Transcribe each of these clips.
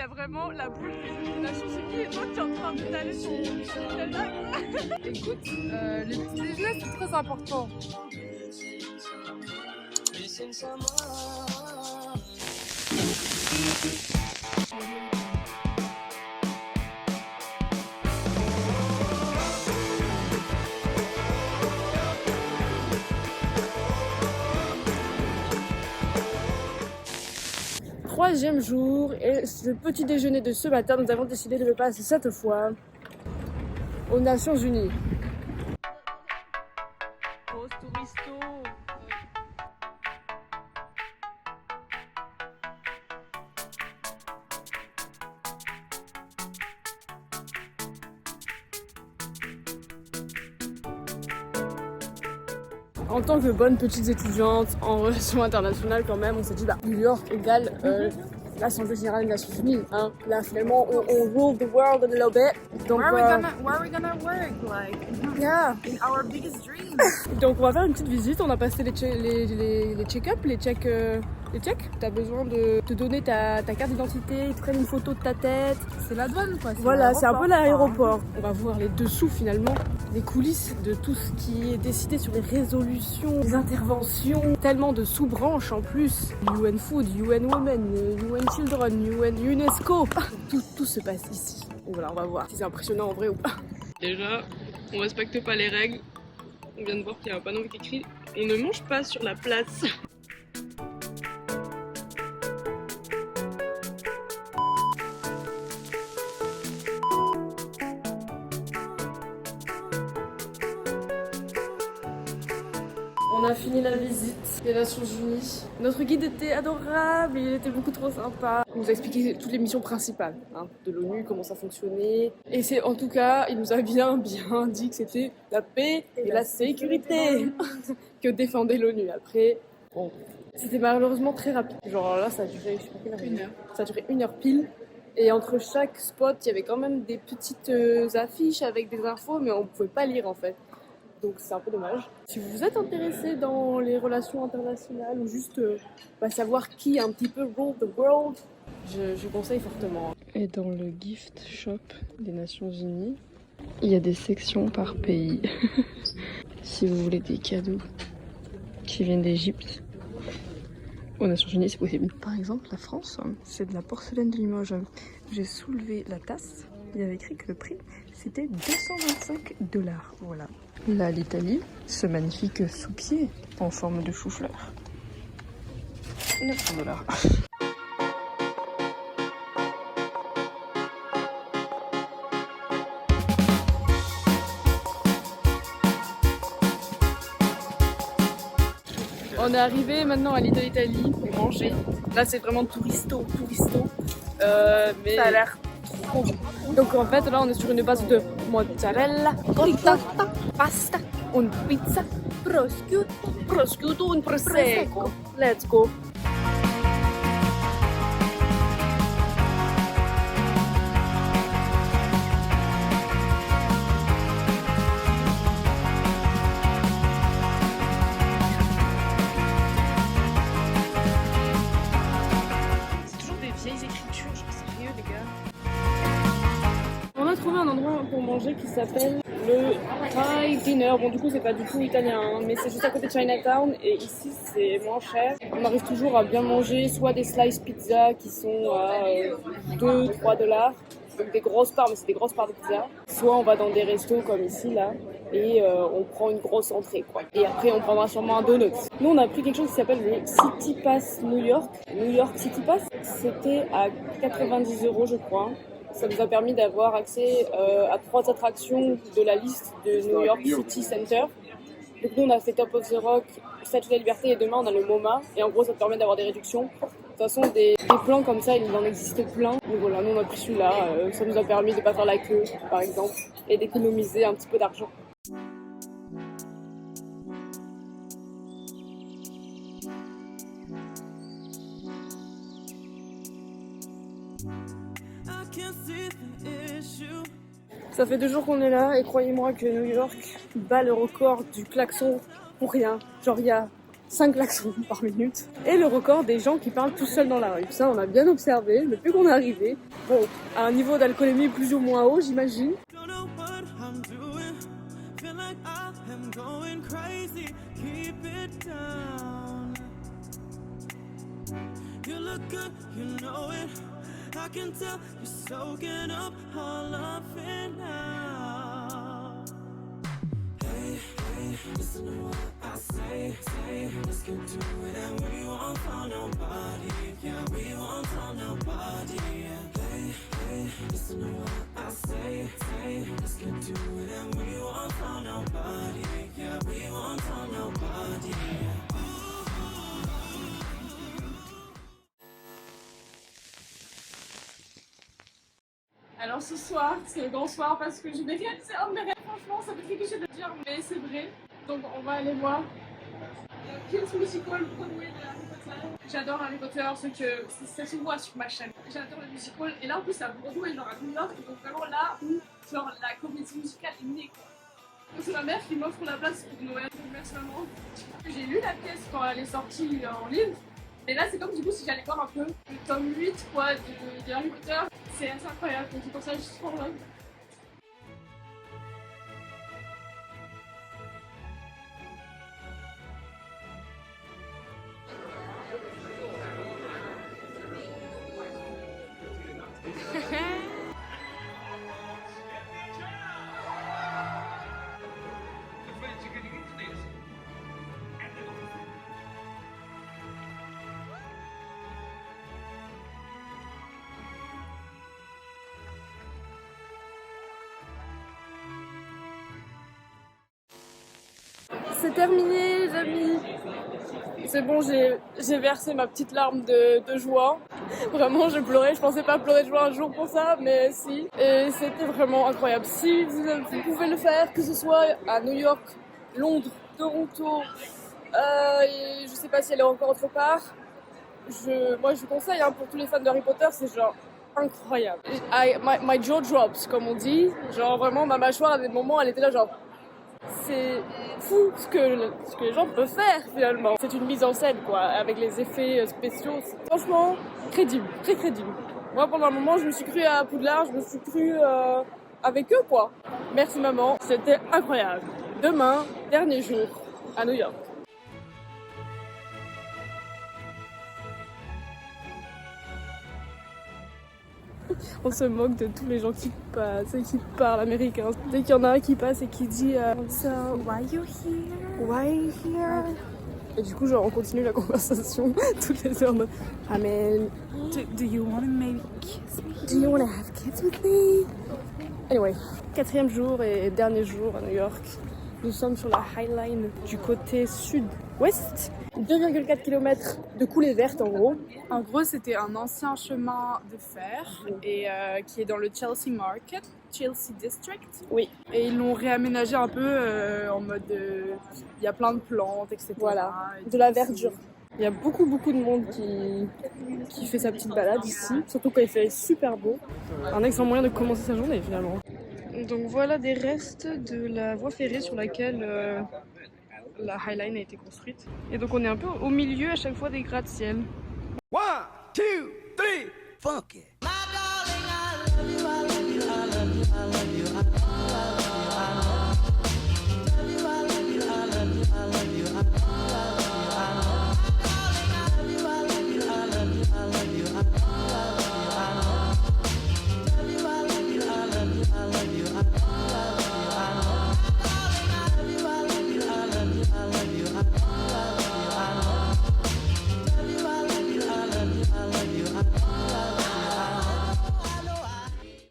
a vraiment la boule des Nations Unies et toi tu es en train d'étaler son celle-là. Écoute, les petits déjeuners c'est très important. Troisième jour et le petit déjeuner de ce matin, nous avons décidé de le passer cette fois aux Nations Unies. Grosse touristo. En tant que bonne petite étudiante en relations internationales quand même, on s'est dit bah New York égale l'Assemblée générale des Nations Unies. Hein. Là finalement on rule the world a little bit. Donc, where are we gonna work like yeah. in our biggest dream? Donc on va faire une petite visite, on a passé les check-up, les checks. T'as besoin de te donner ta carte d'identité, ils te prennent une photo de ta tête. C'est la douane quoi. Voilà, c'est un peu l'aéroport. On va voir les dessous finalement, les coulisses de tout ce qui est décidé sur les résolutions, les interventions, tellement de sous-branches en plus. UN Food, UN Women, UN Children, UN UNESCO. Tout se passe ici. Et voilà, on va voir si c'est impressionnant en vrai ou pas. Déjà, on respecte pas les règles. On vient de voir qu'il y a un panneau qui écrit « On ne mange pas sur la place ». On a fini la visite des Nations Unies. Notre guide était adorable, il était beaucoup trop sympa. Il nous a expliqué toutes les missions principales de l'ONU, comment ça fonctionnait. Et c'est en tout cas, il nous a bien dit que c'était la paix et la sécurité que défendait l'ONU. Après, bon, c'était malheureusement très rapide. Genre là, ça a duré, je sais pas quelle heure. Une heure. Ça a duré 1 heure pile. Et entre chaque spot, il y avait quand même des petites affiches avec des infos, mais on ne pouvait pas lire en fait. Donc c'est un peu dommage. Si vous êtes intéressé dans les relations internationales ou juste savoir qui un petit peu rule the world, je conseille fortement. Et dans le gift shop des Nations Unies, il y a des sections par pays. Si vous voulez des cadeaux qui viennent d'Égypte, aux Nations Unies c'est possible. Par exemple la France, c'est de la porcelaine de Limoges. J'ai soulevé la tasse, il y avait écrit que le prix c'était 225 $. Voilà. Là, l'Italie, ce magnifique sous-pied en forme de chou-fleur. 900 $. On est arrivé maintenant à l'Italie pour manger. Là, c'est vraiment touristo. Mais ça a l'air trop bon. Donc en fait, là, on est sur une base de mozzarella, ricotta, pasta, une pizza, prosciutto, un prosecco. Let's go. C'est toujours des vieilles écritures, genre sérieux les gars. On a trouvé un endroit pour manger qui s'appelle le Thai Dinner. Bon, du coup, c'est pas du tout italien, hein, mais c'est juste à côté de Chinatown et ici, c'est moins cher. On arrive toujours à bien manger soit des slice pizza qui sont à 2-3 $, donc des grosses parts, mais c'est des grosses parts de pizza. Soit on va dans des restos comme ici, là, et on prend une grosse entrée, quoi. Et après, on prendra sûrement un donut. Nous, on a pris quelque chose qui s'appelle le City Pass New York. New York City Pass, c'était à 90 €, je crois. Ça nous a permis d'avoir accès à 3 attractions de la liste de New York City Center. Donc nous on a fait Top of the Rock, Statue de la Liberté et demain on a le MoMA. Et en gros ça te permet d'avoir des réductions. De toute façon des plans comme ça il en existe plein. Donc voilà, nous on a pris celui-là. Ça nous a permis de ne pas faire la queue par exemple et d'économiser un petit peu d'argent. Ça fait 2 jours qu'on est là et croyez-moi que New York bat le record du klaxon pour rien. Genre il y a 5 klaxons par minute. Et le record des gens qui parlent tout seuls dans la rue. Ça, on a bien observé depuis qu'on est arrivé. Bon, à un niveau d'alcoolémie plus ou moins haut, j'imagine. You look good, you know it. I can tell you're soaking up all of it now. Hey, hey, listen to what I say. Let's get to it and we won't tell nobody. Yeah, we won't tell nobody. Hey, hey, listen to what I say. Let's get to it and we won't tell nobody. Yeah, we won't tell nobody. Alors ce soir, c'est le grand soir parce que je vais réaliser un de mes rêves, franchement, ça fait cliché de le dire, mais c'est vrai. Donc on va aller voir Kids Musical Broadway de Harry Potter. J'adore Harry Potter, ce que ça se voit sur ma chaîne. J'adore le musical, et là en plus c'est à Broadway, genre à New York, donc vraiment là où genre la comédie musicale est née quoi. Donc c'est ma mère qui m'offre la place pour Noël, donc merci maman. J'ai lu la pièce quand elle est sortie en livre. Et là, c'est comme du coup si j'allais voir un peu le tome 8 quoi, de Harry Potter. C'est assez incroyable, donc c'est pour ça que je suis trop heureuse. C'est terminé les amis. C'est bon, j'ai versé ma petite larme de joie. Vraiment, je pleurais. Je pensais pas pleurer de joie un jour pour ça, mais si. Et c'était vraiment incroyable. Si vous pouvez le faire, que ce soit à New York, Londres, Toronto, et je sais pas si elle est encore autre part. Moi, je vous conseille hein, pour tous les fans de Harry Potter, c'est genre incroyable. My jaw drops, comme on dit. Genre vraiment, ma mâchoire à des moments, elle était là genre. C'est fou ce que les gens peuvent faire finalement. C'est une mise en scène quoi, avec les effets spéciaux. C'est franchement crédible, très crédible. Moi pendant un moment je me suis crue à Poudlard, je me suis crue avec eux quoi. Merci maman, c'était incroyable. Demain, dernier jour à New York. On se moque de tous les gens qui passent et qui parlent américain. Dès qu'il y en a un qui passe et qui dit So, why you here? Why you here? Et du coup, genre, on continue la conversation toutes les heures. I mean, Do you want to maybe kiss me? do you want to have kids with me? Anyway, 4e jour et dernier jour à New York. Nous sommes sur la High Line du côté sud-ouest. 2,4 km de coulée verte en gros. En gros, c'était un ancien chemin de fer et qui est dans le Chelsea Market, Chelsea District. Oui. Et ils l'ont réaménagé un peu en mode il y a plein de plantes, etc. Voilà, Et de la verdure. Il y a beaucoup de monde qui fait sa petite balade ici, surtout quand il fait super beau. Un excellent moyen de commencer sa journée finalement. Donc voilà des restes de la voie ferrée sur laquelle la High Line a été construite. Et donc on est un peu au milieu à chaque fois des gratte-ciel. 1, 2, 3, funk it.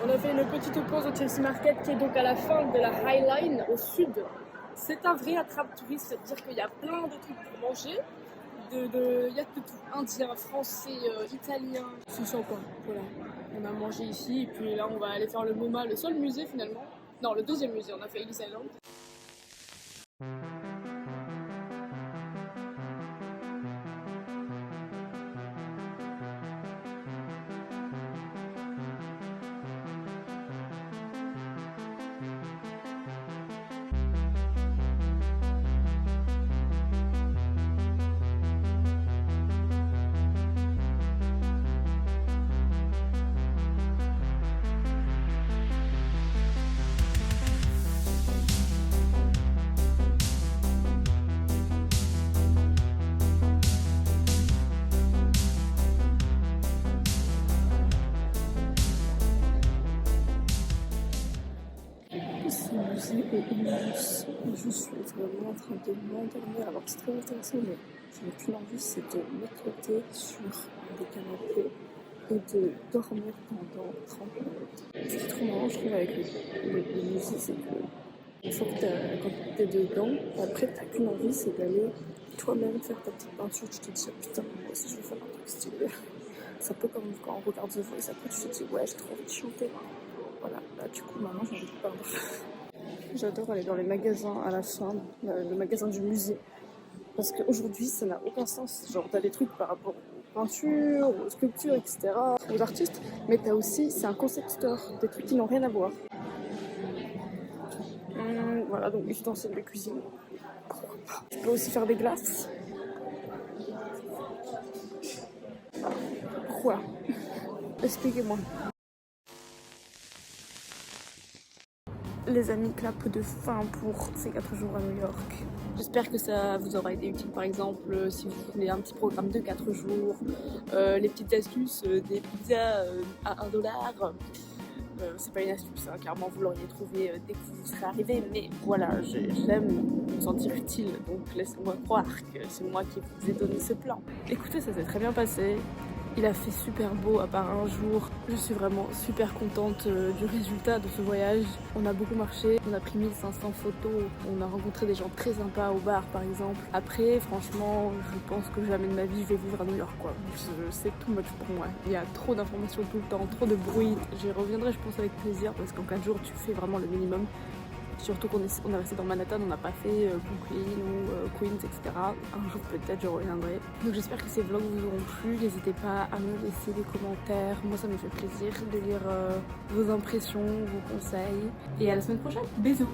On a fait une petite pause au Chelsea Market qui est donc à la fin de la High Line au sud. C'est un vrai attrape-touriste, c'est-à-dire qu'il y a plein de trucs pour manger. Il y a de tout, indien, français, italien, sushi quoi. Voilà. On a mangé ici et puis là on va aller faire le MoMA, le seul musée finalement. Non, le deuxième musée, on a fait Ellis Island. musée est immense. Je suis vraiment en train de m'endormir. Alors c'est très intéressant, mais je n'ai qu'une envie, c'est de m'éclater sur des canapés et de dormir pendant 30 minutes. Ce qui est trop marrant, je trouve, avec le musée, c'est que une fois que quand t'es dedans, après t'as qu'une envie, c'est d'aller toi-même faire ta petite peinture. Tu te dis, oh, putain, moi aussi je vais faire un truc stylé. C'est un peu comme quand on regarde The Voice, après tu te dis, ouais, j'ai trop envie de chanter. Voilà, là du coup maintenant j'ai envie de peindre. J'adore aller dans les magasins à la fin, le magasin du musée. Parce qu'aujourd'hui ça n'a aucun sens. Genre t'as des trucs par rapport aux peintures, aux sculptures, etc., aux artistes. Mais t'as aussi, c'est un concept store, des trucs qui n'ont rien à voir. Voilà, donc ustensiles de cuisine. Pourquoi pas. Tu peux aussi faire des glaces. Pourquoi? Expliquez-moi. Les amis, clap de fin pour ces 4 jours à New York. J'espère que ça vous aura été utile, par exemple, si vous voulez un petit programme de 4 jours, les petites astuces des pizzas à $1. C'est pas une astuce, hein, clairement vous l'auriez trouvé dès que vous serez arrivé, mais voilà, j'aime me sentir utile, donc laissez-moi croire que c'est moi qui vous ai donné ce plan. Écoutez, ça s'est très bien passé. Il a fait super beau à part un jour. Je suis vraiment super contente du résultat de ce voyage. On a beaucoup marché, on a pris 1500 photos, on a rencontré des gens très sympas au bar par exemple. Après, franchement, je pense que jamais de ma vie je vais vivre à New York quoi. C'est too much pour moi. Il y a trop d'informations tout le temps, trop de bruit. J'y reviendrai je pense avec plaisir parce qu'en 4 jours tu fais vraiment le minimum. Surtout qu'on est resté dans Manhattan, on n'a pas fait Brooklyn ou Queens, etc. Un jour peut-être je reviendrai. Donc j'espère que ces vlogs vous auront plu. N'hésitez pas à me laisser des commentaires. Moi ça me fait plaisir de lire vos impressions, vos conseils. Et à la semaine prochaine. Bisous.